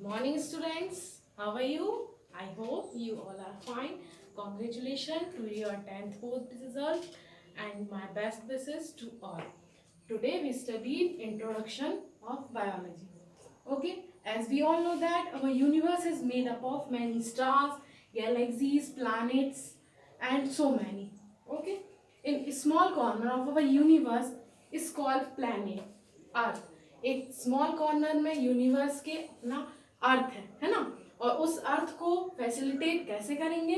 Morning students, how are you? I hope you all are fine. Congratulations to your 10th board result and my best wishes to all. Today we studied introduction of biology. Okay, as we all know that our universe is made up of many stars, galaxies, planets and so many. Okay, in a small corner of our universe is called planet अर्थ. एक small corner में universe के अपना अर्थ है ना. और उस अर्थ को facilitate कैसे करेंगे?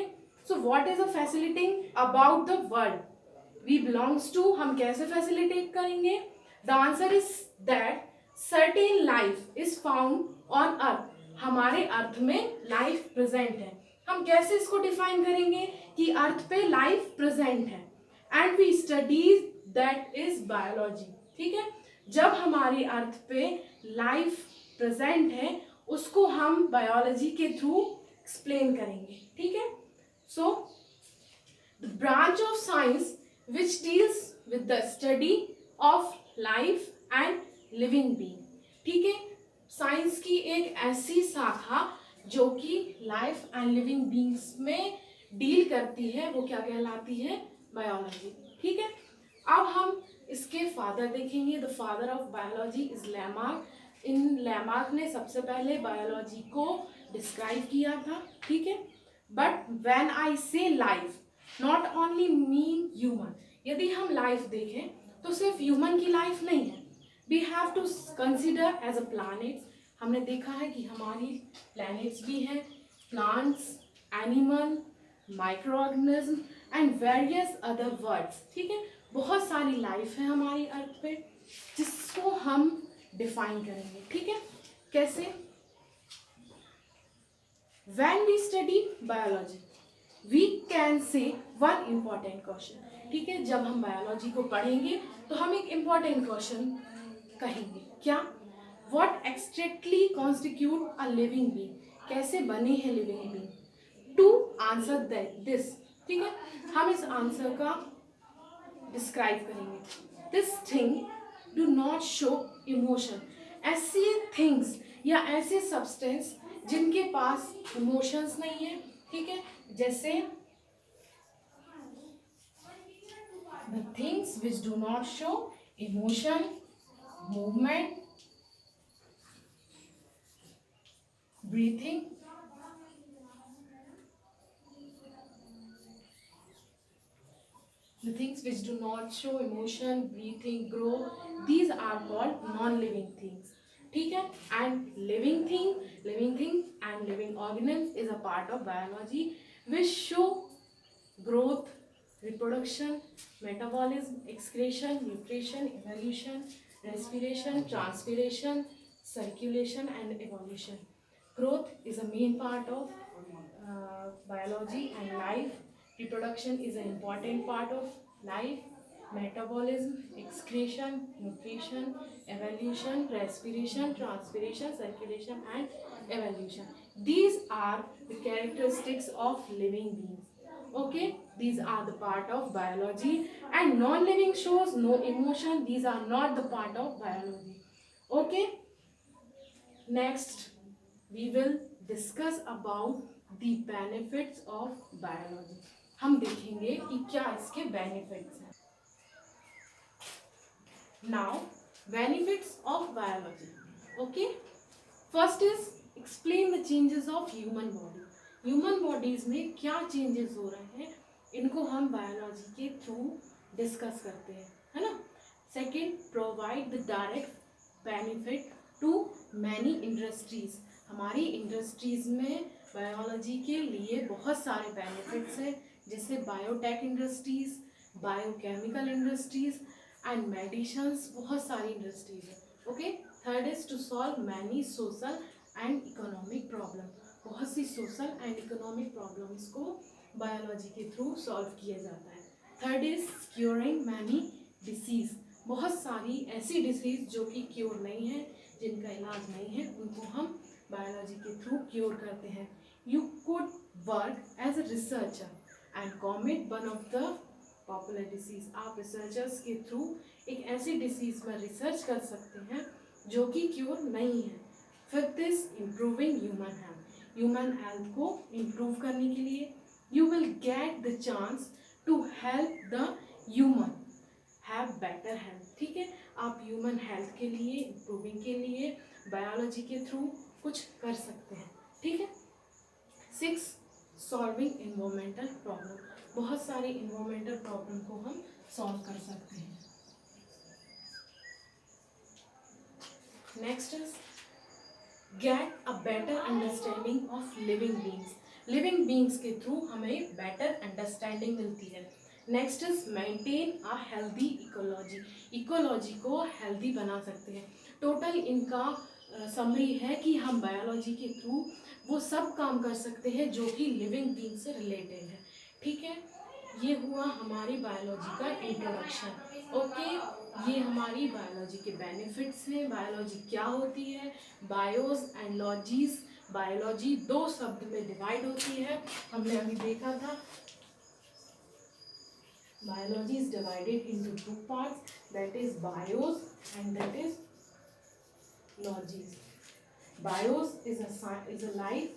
So what is a facilitating about the world we belongs to. हम कैसे फैसिलिटेट करेंगे? The answer is that certain life is found on earth. हमारे अर्थ में लाइफ प्रेजेंट है. हम कैसे इसको डिफाइन करेंगे कि अर्थ पे लाइफ प्रेजेंट है? And we studies that is biology. ठीक है, जब हमारी अर्थ पे लाइफ प्रेजेंट है उसको हम बायोलॉजी के थ्रू एक्सप्लेन करेंगे. ठीक है, so the branch of science which deals with the study of life and living being. ठीक है, साइंस की एक ऐसी शाखा जो कि लाइफ एंड लिविंग बीइंग्स में डील करती है, वो क्या कहलाती है? बायोलॉजी. ठीक है, अब हम इसके फादर देखेंगे. The father of biology is Lamarck. In Lamarck ने सबसे पहले बायोलॉजी को डिस्क्राइब किया था. ठीक है, बट व्हेन आई से life not only mean human. यदि हम लाइफ देखें तो सिर्फ ह्यूमन की लाइफ नहीं है. We have to consider as a planets. हमने देखा है कि हमारी प्लैनेट्स भी हैं, plants, animal, micro organism and various other words. ठीक है, बहुत सारी लाइफ है हमारी अर्थ पे जिसको हम डिफाइन करेंगे. ठीक है, कैसे? When we study biology we can say one important question. ठीक है, जब हम बायोलॉजी को पढ़ेंगे तो हम एक इम्पॉर्टेंट क्वेश्चन कहेंगे. क्या? What exactly constitute a living being. कैसे बने हैं living being? To answer this. ठीक है, हम इस आंसर का डिस्क्राइब करेंगे. This thing do not show emotion. ऐसे थिंग्स या ऐसे सब्सटेंस जिनके पास इमोशंस नहीं है. ठीक है, जैसे the things which do not show emotion, movement, breathing, the things which do not show emotion, breathing, grow, these are called non-living things. ठीक है, and living thing and living organisms is a part of biology which show growth, reproduction, metabolism, excretion, nutrition, evolution, respiration, transpiration, circulation and evolution. Growth is a main part of biology and life. Reproduction is an important part of life. Metabolism, excretion, nutrition, evolution, respiration, transpiration, circulation and evolution. These are the characteristics of living beings. Okay, these are the part of biology. And non-living shows no emotion. These are not the part of biology. Okay, next we will discuss about the benefits of biology. हम देखेंगे कि क्या इसके benefits हैं. Now benefits of biology. Okay, first is explain the changes of human body. Human bodies में क्या changes हो रहे हैं इनको हम बायोलॉजी के थ्रू डिस्कस करते हैं, है ना. Second, provide the direct benefit to many industries. हमारी इंडस्ट्रीज में बायोलॉजी के लिए बहुत सारे बेनिफिट्स हैं, जैसे biotech industries, biochemical industries and medicines. बहुत सारी इंडस्ट्रीज है. Okay, third is to solve many social and economic problem. बहुत सी सोशल एंड इकोनॉमिक प्रॉब्लम्स को बायोलॉजी के थ्रू सॉल्व किया जाता है. Third is curing many disease. बहुत सारी ऐसी डिसीज जो कि क्योर नहीं है, जिनका इलाज नहीं है, उनको हम बायोलॉजी के थ्रू क्योर करते हैं. You could work as a researcher and commit one of the popular disease. आप रिसर्चर्स के थ्रू एक ऐसी डिसीज पर रिसर्च कर सकते हैं जो कि क्योर नहीं है. Fifth is improving human health. Human health को इम्प्रूव करने के लिए you will get the chance to help the human have better health. ठीक है, आप ह्यूमन हेल्थ के लिए, इम्प्रूविंग के लिए बायोलॉजी के थ्रू कुछ कर सकते हैं। ठीक है। Six, solving environmental problem. बहुत सारे इन्वायरमेंटल प्रॉब्लम को हम सॉल्व कर सकते हैं। Next is get a better understanding of living beings. Living beings के थ्रू हमें बेटर अंडरस्टैंडिंग मिलती है। Next is maintain a healthy ecology. Ecology को हेल्दी बना सकते हैं। टोटल इनका समरी है कि हम बायोलॉजी के थ्रू वो सब काम कर सकते हैं जो कि लिविंग बींग से रिलेटेड है। ठीक है, ये हुआ हमारी बायोलॉजी का इंट्रोडक्शन। ओके, ये हमारी बायोलॉजी के बेनिफिट्स हैं। बायोलॉजी क्या होती है, बायोस एंड लॉजीज। बायोलॉजी दो शब्द में डिवाइड होती है, हमने अभी देखा था। Biology is divided into two parts, that is bios and that is logies. Bios is a life.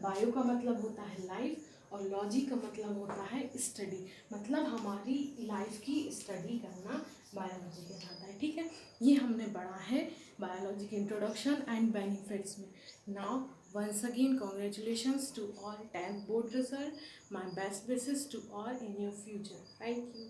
Bio का मतलब होता है लाइफ और लॉजी का मतलब होता है स्टडी, मतलब हमारी लाइफ की स्टडी करना बायोलॉजी कहलाता है। ठीक है, ये हमने पढ़ा है बायोलॉजी के इंट्रोडक्शन एंड बेनिफिट्स में। Now once again congratulations to all 10th board result. My best wishes to all in your future. Thank you.